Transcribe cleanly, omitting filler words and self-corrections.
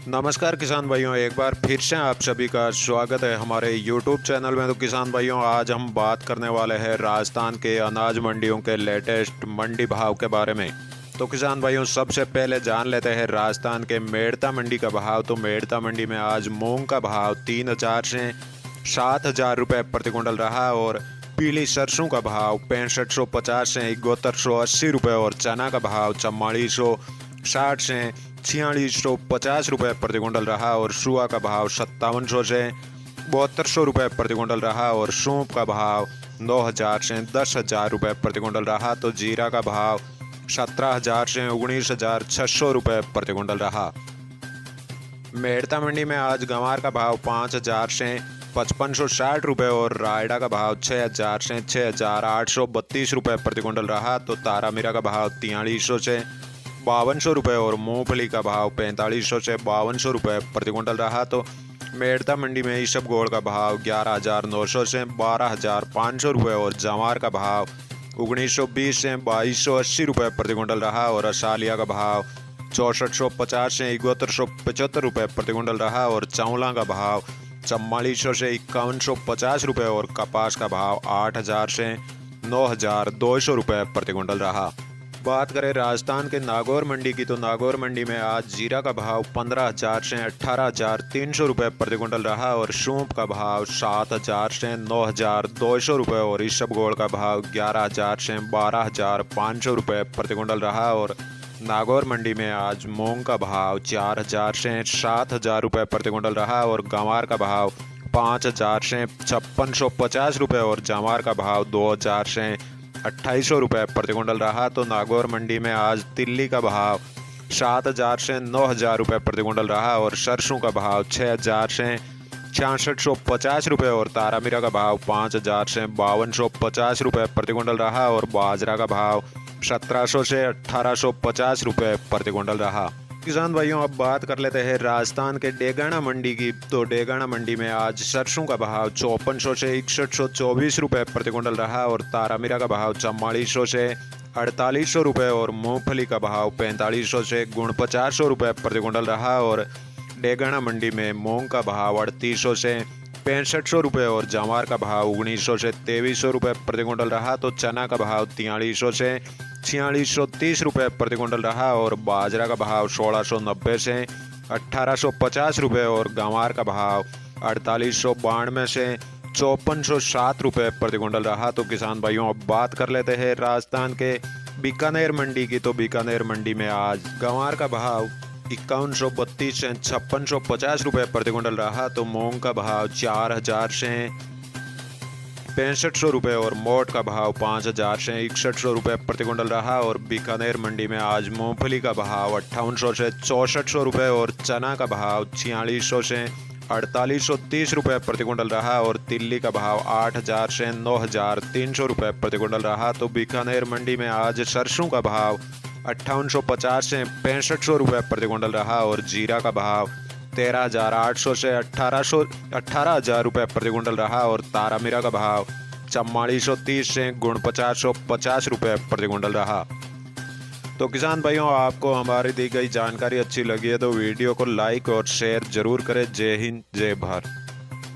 नमस्कार किसान भाइयों, एक बार फिर से आप सभी का स्वागत है हमारे YouTube चैनल में। तो किसान भाइयों, आज हम बात करने वाले हैं राजस्थान के अनाज मंडियों के लेटेस्ट मंडी भाव के बारे में। तो किसान भाइयों, सबसे पहले जान लेते हैं राजस्थान के मेड़ता मंडी का भाव। तो मेड़ता मंडी में आज मूंग का भाव 3,000 से 7,000 रुपये प्रति क्विंटल रहा और पीली सरसों का भाव 6550 से 7180 रुपये और चना का भाव 4460 से 4650 रुपये प्रति क्विंटल रहा और सुआ का भाव 5700 से 7200 रुपये प्रति क्विंटल रहा और सौंफ का भाव 9,000 से 10,000 रुपये प्रति क्विंटल रहा। तो जीरा का भाव 17,000 से 19,600 रुपये प्रति क्विंटल रहा। मेड़ता मंडी में आज गंवार का भाव 5,000 से 5560 रुपये और रायडा का भाव 6,000 से 6,832 रुपये प्रति क्विंटल रहा। तो तारा मीरा का भाव 4300 से 5200 रुपये और मूंगफली का भाव 4500 से 5200 रुपये प्रति क्विंटल रहा। तो मेड़ता मंडी में इसबगोल का भाव 11,900 से 12,500 रुपये और जवार का भाव 1920 से 2280 रुपये प्रति क्विंटल रहा और असालिया का भाव 6450 से 7175 रुपये प्रति क्विंटल रहा और चावला का भाव 4400 से 5150 रुपये और कपास का भाव 8,000 से 9,200 रुपये प्रति क्विंटल रहा। बात करें राजस्थान के नागौर मंडी की, तो नागौर मंडी में आज जीरा का भाव 15,000 से 18,300 रुपये प्रति क्विंटल रहा और सौंफ का भाव 7,000 से 9,200 रुपये और इसबगोल का भाव 11,000 से 12,500 रुपये प्रति क्विंटल रहा। और नागौर मंडी में आज मूंग का भाव 4,000 से 7,000 रुपये प्रति क्विंटल रहा और गंवार का भाव 5,000 से 5650 रुपये और जवार का भाव 2,000 से 2,800 रुपये प्रति क्विंटल रहा। तो नागौर मंडी में आज तिल्ली का भाव 7,000 से 9,000 रुपये प्रति क्विंटल रहा और सरसों का भाव 6,000 से 6650 रुपये और तारा मीरा का भाव 5,000 से 5250 रुपये प्रति क्विंटल रहा और बाजरा का भाव 1,700 से 1,850 रुपये प्रति क्विंटल रहा। किसान भाइयों, अब बात कर लेते हैं राजस्थान के डेगाना मंडी की। तो डेगाना मंडी में आज सरसों का भाव 5400 से 6124 रुपये प्रति क्विंटल रहा और तारा मीरा का भाव 4400 से 4,800 रुपये और मूंगफली का भाव 4500 से 49,500 रुपये प्रति क्विंटल रहा। और डेगाना मंडी में मूंग का भाव 3,800 से 6,500 रुपये और जवार का भाव 1,900 से 2,300 रुपये प्रति क्विंटल रहा। तो चना का भाव 4,300 से 4,630 रुपये प्रति क्विंटल रहा और बाजरा का भाव 1,690 से 1,850 रुपये और गंवार का भाव 4,892 से 5,407 रुपये प्रति क्विंटल रहा। तो किसान भाइयों, अब बात कर लेते हैं राजस्थान के बीकानेर मंडी की। तो बीकानेर मंडी में आज गंवार का भाव 5,132 से 5,650 रुपये प्रति क्विंटल रहा। तो मूंग का भाव 4,000 से 6,500 रुपये और मोट का भाव 5,000 से 6,100 रुपये प्रति क्विंटल रहा। और बीकानेर मंडी में आज मूंगफली का भाव 5,800 से 6,400 रुपये और चना का भाव 4,600 से 4,830 रुपये प्रति क्विंटल रहा और तिल्ली का भाव 8,000 से 9,300 रुपये प्रति क्विंटल रहा। तो बीकानेर मंडी में आज सरसों का भाव 5,850 से 6,500 रुपये प्रति क्विंटल रहा और जीरा का भाव 13,800 से 18,000 रुपये प्रति क्विंटल रहा और तारा मीरा का भाव 4430 से 49,50 रुपये प्रति क्विंटल रहा। तो किसान भाइयों, आपको हमारी दी गई जानकारी अच्छी लगी है तो वीडियो को लाइक और शेयर जरूर करें। जय हिंद, जय भारत।